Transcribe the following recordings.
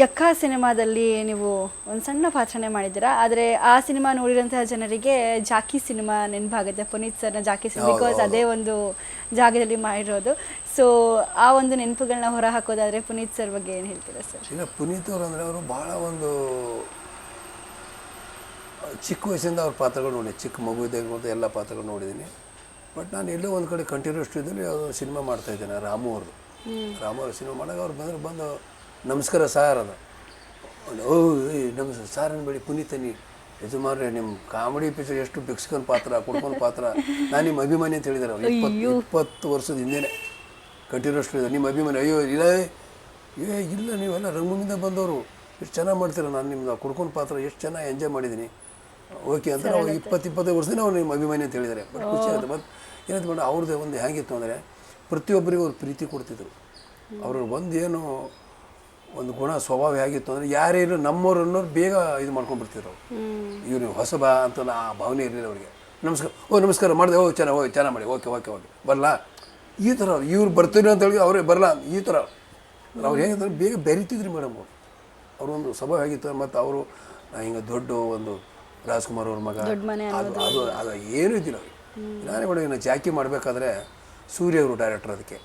ಯಕ್ಕ ಸಿನಿಮಾದಲ್ಲಿ ನೀವು ಒಂದು ಸಣ್ಣ ಪಾತ್ರನೇ ಮಾಡಿದ್ದೀರಾ, ಆದರೆ ಆ ಸಿನಿಮಾ ನೋಡಿರೋಂತಹ ಜನರಿಗೆ ಜಾಕಿ ಸಿನಿಮಾ ನೆನಪಾಗುತ್ತೆ, ಪುನೀತ್ ಸರ್ನ ಜಾಕಿ ಸಿನಿಮಾ, ಬಿಕಾಸ್ ಅದೇ ಒಂದು ಜಾಗದಲ್ಲಿ ಮಾಡಿರೋದು. ಸೊ ಆ ಒಂದು ನೆನಪುಗಳನ್ನ ಹೊರ ಹಾಕೋದಾದರೆ ಪುನೀತ್ ಸರ್ ಬಗ್ಗೆ ಏನು ಹೇಳ್ತೀರಾ ಸರ್? ಈಗ ಪುನೀತ್ ಅವರು ಅಂದರೆ ಅವರು ಭಾಳ ಒಂದು ಚಿಕ್ಕ ವಯಸ್ಸಿಂದ ಅವ್ರ ಪಾತ್ರಗಳು ನೋಡಿ, ಚಿಕ್ಕ ಮಗು ಇದ್ದಾಗ ಎಲ್ಲ ಪಾತ್ರಗಳು ನೋಡಿದ್ದೀನಿ. ಬಟ್ ನಾನು ಎಲ್ಲೋ ಒಂದು ಕಡೆ ಕಂಟಿನ್ಯೂಸ್ ಇದ್ದಲ್ಲಿ ಅವರು ಸಿನಿಮಾ ಮಾಡ್ತಾಯಿದ್ದೇನೆ, ರಾಮು ಅವ್ರ ಸಿನಿಮಾ ಮಾಡಾಗ ಅವ್ರು ಬಂದು ನಮಸ್ಕಾರ ಸಾರ್ ಅದು, ಓ ನಮಸ್ಕಾರ ಸಾರ್ ಅನ್ಬೇಡಿ ಪುನೀತನಿ ಯಜಮಾನ್ರೆ, ನಿಮ್ಮ ಕಾಮಿಡಿ ಪಿಕ್ಚರ್ ಎಷ್ಟು ಬೆಕ್ಸ್ಕೊಂಡು ಪಾತ್ರ ಕುಡ್ಕೊಂಡು ಪಾತ್ರ, ನಾನು ನಿಮ್ಮ ಅಭಿಮಾನಿ ಅಂತ ಹೇಳಿದ್ದಾರೆ ಅವ್ರು. 20 ವರ್ಷದ ಹಿಂದೆನೇ ಕಂಟಿನ್ಯೂಸ್ ಇದೆ ನಿಮ್ಮ ಅಭಿಮಾನಿ. ಅಯ್ಯೋ ಇಲ್ಲ ನೀವೆಲ್ಲ ರಂಗಭೂಮಿಯಿಂದ ಬಂದವರು, ಎಷ್ಟು ಚೆನ್ನಾಗಿ ಮಾಡ್ತೀರ, ನಾನು ನಿಮ್ಮದು ಕುಡ್ಕೊಂಡು ಪಾತ್ರ ಎಷ್ಟು ಚೆನ್ನಾಗಿ ಎಂಜಾಯ್ ಮಾಡಿದ್ದೀನಿ, ಓಕೆ ಅಂತ ನಾವು 20-25 ವರ್ಷದಿಂದ ಅವ್ರು ನಿಮ್ಮ ಅಭಿಮಾನಿ ಅಂತ ಹೇಳಿದ್ದಾರೆ. ಬಟ್ ಖುಷಿ ಆಗುತ್ತೆ. ಮತ್ತು ಏನಾಯ್ತು ಮೇಡಮ್, ಅವ್ರದ್ದು ಒಂದು ಹೇಗಿತ್ತು ಅಂದರೆ ಪ್ರತಿಯೊಬ್ಬರಿಗೂ ಅವ್ರು ಪ್ರೀತಿ ಕೊಡ್ತಿದ್ರು. ಅವರು ಏನು ಒಂದು ಗುಣ ಸ್ವಭಾವ ಹೇಗಿತ್ತು ಅಂದರೆ ಯಾರೇನು ನಮ್ಮವ್ರು ಅನ್ನೋರು ಬೇಗ ಇದು ಮಾಡ್ಕೊಂಡ್ಬಿಡ್ತಿದ್ರು. ಇವ್ರು ಹೊಸಬ ಅಂತ ಆ ಭಾವನೆ ಇರಲಿಲ್ಲ ಅವರಿಗೆ. ನಮಸ್ಕಾರ ಮಾಡಿದೆ, ಚೆನ್ನಾಗಿ ಮಾಡಿ, ಓಕೆ ಬರಲ್ಲ ಈ ಥರ. ಇವ್ರು ಬರ್ತೀರಿ ಅಂತ ಹೇಳಿ ಅವರೇ ಬರಲ್ಲ ಈ ಥರ. ಅವ್ರು ಹೇಗಿದ್ದಾರೆ ಬೇಗ ಬೆರಿತಿದ್ರಿ ಮೇಡಮ್ ಅವರು ಒಂದು ಸ್ವಭಾವ ಹೇಗಿತ್ತು. ಮತ್ತು ಅವರು ಹಿಂಗೆ ದೊಡ್ಡ ಒಂದು ರಾಜ್ಕುಮಾರ್ ಅವ್ರ ಮಗ, ಅದು ಏನೂ ಇದ್ದಿಲ್ಲ ಅವ್ರಿಗೆ. ನಾನೇ ಮೇಡಮ್ ಇನ್ನು ಜಾಕಿ ಮಾಡಬೇಕಾದ್ರೆ ಸೂರ್ಯ ಅವರು ಡೈರೆಕ್ಟರ್, ಅದಕ್ಕೆ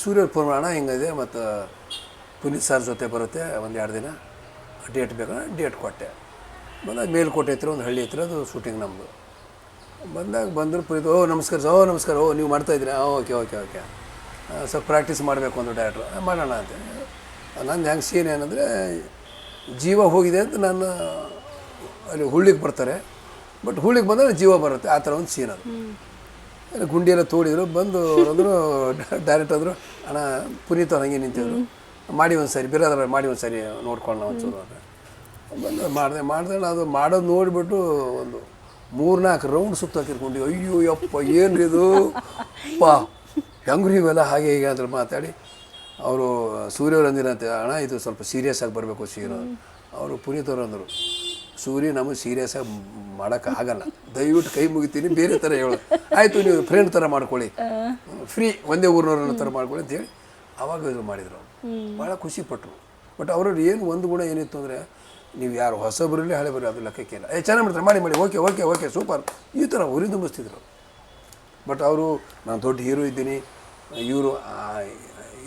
ಸೂರ್ಯ ಅವ್ರು ಫೋನ್ ಮಾಡೋಣ ಹಿಂಗಿದೆ ಮತ್ತು ಪುನೀತ್ ಸರ್ ಜೊತೆ ಬರುತ್ತೆ ಒಂದು 2 ದಿನ, ಡೇಟ್ ಬೇಕಂದ್ರೆ ಡೇಟ್ ಕೊಟ್ಟೆ. ಬಂದಾಗ ಮೇಲ್ಕೋಟೆ ಹತ್ರ ಒಂದು ಹಳ್ಳಿ ಹತ್ರ ಅದು ಶೂಟಿಂಗ್ ನಮ್ಮದು. ಬಂದರು ಪುನೀತ್, ನಮಸ್ಕಾರ ನೀವು ಮಾಡ್ತಾಯಿದ್ದೀರಾ, ಓಕೆ ಸ್ವಲ್ಪ ಪ್ರಾಕ್ಟೀಸ್ ಮಾಡಬೇಕು ಒಂದು ಡೈರೆಕ್ಟ್ರು, ಮಾಡೋಣ ಅಂತ. ನಂದು ಹೆಂಗೆ ಸೀನ್ ಏನಂದರೆ ಜೀವ ಹೋಗಿದೆ ಅಂತ ನಾನು ಅಲ್ಲಿ ಹುಳ್ಳಿಗೆ ಬರ್ತಾರೆ, ಬಟ್ ಹುಳ್ಳಿಗೆ ಬಂದರೆ ಜೀವ ಬರುತ್ತೆ, ಆ ಥರ ಒಂದು ಸೀನ್ ಅದು. ಗುಂಡಿಯೆಲ್ಲ ತೋಡಿದ್ರು, ಬಂದು ಅಂದರು ಡೈರೆಕ್ಟ್ ಅಂದರು, ಅಣ್ಣ ಪುನೀತ್ ಅವ್ರು ಹಂಗೆ ನಿಂತಿದ್ರು, ಮಾಡಿ ಒಂದು ಸರಿ ಬಿರೋದ್ರ ಮಾಡಿ ಒಂದು ಸರಿ ನೋಡ್ಕೊಳ್ಳೋಣ ಒಂಚೂರು ಅಂತ ಬಂದು ಮಾಡಿದೆ. ಅದು ಮಾಡೋದು ನೋಡಿಬಿಟ್ಟು ಒಂದು 3-4 ರೌಂಡ್ ಸುತ್ತ ಹಾಕಿರ್ಕೊಂಡು, ಅಯ್ಯೋ ಯಪ್ಪ ಏನು ಇದು ಹೆಂಗ್ರಿ ಇವೆಲ್ಲ ಹಾಗೆ ಹೀಗೆ ಅಂತ ಮಾತಾಡಿ ಅವರು ಸೂರ್ಯವ್ರು ಅಂದಿರಂತೆ, ಅಣ್ಣ ಇದು ಸ್ವಲ್ಪ ಸೀರಿಯಸ್ ಆಗಿ ಬರಬೇಕು ಸೀರು. ಅವರು ಪುನೀತ್ ಅವರು ಅಂದರು, ಸೂರ್ಯ ನಮಗೆ ಸೀರಿಯಸ್ ಆಗಿ ಮಾಡೋಕ್ಕಾಗಲ್ಲ, ದಯವಿಟ್ಟು ಕೈ ಮುಗಿತೀನಿ, ಬೇರೆ ಥರ ಹೇಳೋದು, ಆಯಿತು ನೀವು ಫ್ರೆಂಡ್ ಥರ ಮಾಡ್ಕೊಳ್ಳಿ, ಫ್ರೀ ಒಂದೇ ಊರಿನವ್ರ ಥರ ಮಾಡ್ಕೊಳ್ಳಿ ಅಂತೇಳಿ ಆವಾಗ ಇದು ಮಾಡಿದರು. ಭಾಳ ಖುಷಿಪಟ್ಟರು. ಬಟ್ ಅವ್ರವ್ರು ಏನು ಒಂದು ಗುಣ ಏನಿತ್ತು ಅಂದರೆ, ನೀವು ಯಾರು ಹೊಸಬರಲ್ಲಿ ಹಳೆ ಬರೋ ಅದು ಲೆಕ್ಕಕ್ಕಿಲ್ಲ, ಚೆನ್ನಾಗಿ ಮಾಡ್ತಾರೆ, ಮಾಡಿ ಓಕೆ ಸೂಪರ್ ಈ ಥರ ಉರಿ ತುಂಬಿಸ್ತಿದ್ರು. ಬಟ್ ಅವರು ನಾನು ದೊಡ್ಡ ಹೀರೋ ಇದ್ದೀನಿ, ಇವರು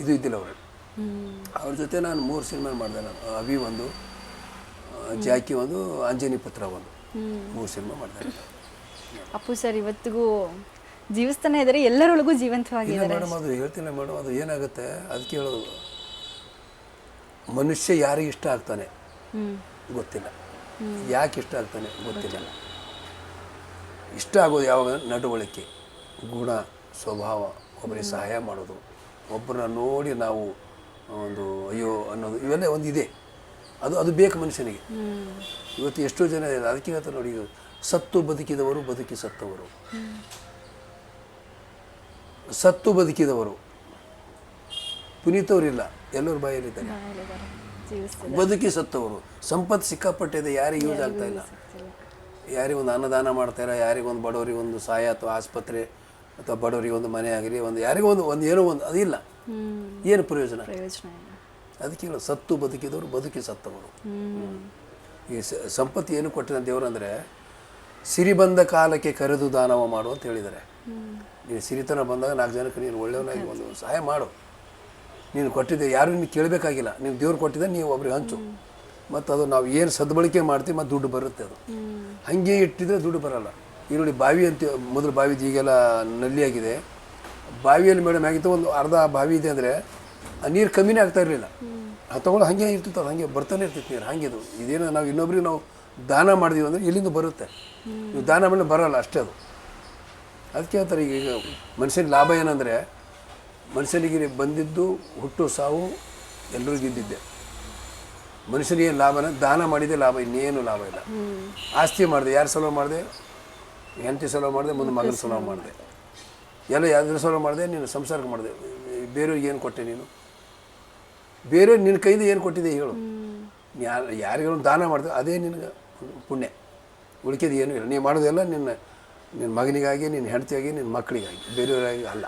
ಇದು ಇದ್ದಿಲ್ಲ ಅವರು. ಅವ್ರ ಜೊತೆ ನಾನು 3 ಸಿನಿಮಾ ಮಾಡಿದೆ. ನಾನು ಅಭಿ ಒಂದು, ಜಾಕಿ ಒಂದು, ಅಂಜನಿ ಪುತ್ರ ಒಂದು, 3 ಸಿನಿಮಾ ಮಾಡಿದೆ. ಅಪ್ಪು ಸರ್ ಇವತ್ತಿಗೂ ಜೀವಿಸ್ತಾನೆ ಇದ್ದಾರೆ, ಎಲ್ಲರೊಳಗೂ ಜೀವಂತವಾಗಿದ್ದಾರೆ ಮೇಡಮ್. ಅದು ಹೇಳ್ತೀನಿ ಮೇಡಮ್, ಅದು ಏನಾಗುತ್ತೆ ಅದಕ್ಕೆ ಹೇಳೋದು, ಮನುಷ್ಯ ಯಾರಿಗೆ ಇಷ್ಟ ಆಗ್ತಾನೆ ಗೊತ್ತಿಲ್ಲ, ಯಾಕೆ ಇಷ್ಟ ಆಗ್ತಾನೆ ಗೊತ್ತಿಲ್ಲ. ಇಷ್ಟ ಆಗೋದು ಯಾವಾಗ ನಡವಳಿಕೆ, ಗುಣ, ಸ್ವಭಾವ, ಒಬ್ಬರಿಗೆ ಸಹಾಯ ಮಾಡೋದು, ಒಬ್ಬರನ್ನ ನೋಡಿ ನಾವು ಒಂದು ಅಯ್ಯೋ ಅನ್ನೋದು, ಇವೆಲ್ಲ ಒಂದು ಇದೆ, ಅದು ಬೇಕು ಮನುಷ್ಯನಿಗೆ. ಇವತ್ತು ಎಷ್ಟೋ ಜನ ಇದೆ, ಅದಕ್ಕೆ ಹೇಳ್ತಾರೆ ನೋಡಿ, ಸತ್ತು ಬದುಕಿದವರು ಬದುಕಿ ಸತ್ತವರು, ಸತ್ತು ಬದುಕಿದವರು. ಪುನೀತ್ ಅವರಿಲ್ಲ, ಎಲ್ಲರ ಬಾಯಲ್ಲಿದ್ದಾರೆ, ಬದುಕಿ ಸತ್ತವರು. ಸಂಪತ್ತು ಸಿಕ್ಕಾಪಟ್ಟಿದೆ, ಯಾರಿಗೆ ಯೂಸ್ ಆಗ್ತಾ ಇಲ್ಲ. ಯಾರಿಗೊಂದು ಅನ್ನದಾನ ಮಾಡ್ತಾಯಿಲ್ಲ, ಯಾರಿಗೊಂದು ಬಡವರಿಗೆ ಒಂದು ಸಹಾಯ ಅಥವಾ ಆಸ್ಪತ್ರೆ ಅಥವಾ ಬಡವರಿಗೆ ಒಂದು ಮನೆ ಆಗಲಿ, ಒಂದು ಯಾರಿಗೋ ಒಂದು ಏನೋ ಒಂದು ಅದಿಲ್ಲ, ಏನು ಪ್ರಯೋಜನ? ಅದಕ್ಕೆ ಹೇಳೋ ಸತ್ತು ಬದುಕಿದವರು ಬದುಕಿ ಸತ್ತವರು. ಈ ಸಂಪತ್ತು ಏನು ಕೊಟ್ಟಿದ ದೇವರು ಅಂದರೆ, ಸಿರಿ ಬಂದ ಕಾಲಕ್ಕೆ ಕರೆದು ದಾನವ ಮಾಡು ಅಂತ ಹೇಳಿದ್ದಾರೆ. ನೀನು ಸಿರಿತನ ಬಂದಾಗ 4 ಜನಕ್ಕೆ ನೀನು ಒಳ್ಳೆಯವನಾಗಿ ಒಂದು ಸಹಾಯ ಮಾಡು. ನೀನು ಕೊಟ್ಟಿದ್ದೆ ಯಾರು ನೀನು ಕೇಳಬೇಕಾಗಿಲ್ಲ, ನೀನು ದೇವ್ರು ಕೊಟ್ಟಿದ್ದೆ ನೀವು ಒಬ್ರಿಗೆ ಹಂಚು. ಮತ್ತು ಅದು ನಾವು ಏನು ಸದ್ಬಳಕೆ ಮಾಡ್ತೀವಿ ಮತ್ತು ದುಡ್ಡು ಬರುತ್ತೆ. ಅದು ಹಾಗೆ ಇಟ್ಟಿದ್ರೆ ದುಡ್ಡು ಬರೋಲ್ಲ. ಈ ನೋಡಿ ಬಾವಿ ಅಂತ, ಮೊದಲು ಬಾವಿದು ಈಗೆಲ್ಲ ನಲ್ಲಿ ಆಗಿದೆ. ಬಾವಿಯಲ್ಲಿ ಮೇಡಮ್ ಆಗಿತ್ತು, ಒಂದು ಅರ್ಧ ಬಾವಿ ಇದೆ ಅಂದರೆ ಆ ನೀರು ಕಮ್ಮಿನೇ ಆಗ್ತಾ ಇರಲಿಲ್ಲ, ಅದು ತೊಗೊಂಡು ಹಾಗೆ ಇರ್ತಿತ್ತು, ಅದು ಹಾಗೆ ಬರ್ತಾನೆ ಇರ್ತಿತ್ತು ನೀರು. ಹಾಗಿದು ಇದೇನು ನಾವು ಇನ್ನೊಬ್ರಿಗೆ ನಾವು ದಾನ ಮಾಡಿದೀವಿ ಅಂದರೆ ಇಲ್ಲಿಂದ ಬರುತ್ತೆ, ನೀವು ದಾನ ಮಾಡಿ ಬರೋಲ್ಲ ಅಷ್ಟೇ. ಅದು ಅದಕ್ಕೆ ಹೇಳ್ತಾರೆ, ಈಗ ಮನುಷ್ಯನ ಲಾಭ ಏನಂದರೆ, ಮನುಷ್ಯನಿಗೆ ಬಂದಿದ್ದು ಹುಟ್ಟು ಸಾವು ಎಲ್ಲರಿಗೂ ಇದ್ದಿದ್ದೆ. ಮನುಷ್ಯನಿಗೆ ಲಾಭನ ದಾನ ಮಾಡಿದೆ ಲಾಭ, ಇನ್ನೇನು ಲಾಭ ಇಲ್ಲ. ಆಸ್ತಿ ಮಾಡಿದೆ, ಯಾರು ಸಲೋ ಮಾಡಿದೆ? ಹೆಂಡತಿ ಸಲೋ ಮಾಡಿದೆ, ಮುಂದೆ ಮಗನ ಸಲೋ ಮಾಡಿದೆ, ಎಲ್ಲ ಯಾವ್ದ್ರ ಸಲೋ ಮಾಡಿದೆ? ನೀನು ಸಂಸಾರಕ್ಕೆ ಮಾಡಿದೆ. ಬೇರೆಯವ್ರಿಗೆ ಏನು ಕೊಟ್ಟೆ ನೀನು? ಬೇರೆಯವ್ರು ನಿನ್ನ ಕೈದು ಏನು ಕೊಟ್ಟಿದೆ ಹೇಳು? ಯಾರಿಗೂ ದಾನ ಮಾಡಿದೆ ಅದೇ ನಿನಗೆ ಪುಣ್ಯ, ಉಳಿಕೆದು ಏನೂ ಇಲ್ಲ. ನೀವು ಮಾಡೋದೆಲ್ಲ ನಿನ್ನ ಮಗನಿಗಾಗಿ, ನಿನ್ನ ಹೆಂಡತಿಯಾಗಿ, ನಿನ್ನ ಮಕ್ಕಳಿಗಾಗಿ, ಬೇರೆಯವರಾಗಿ ಅಲ್ಲ.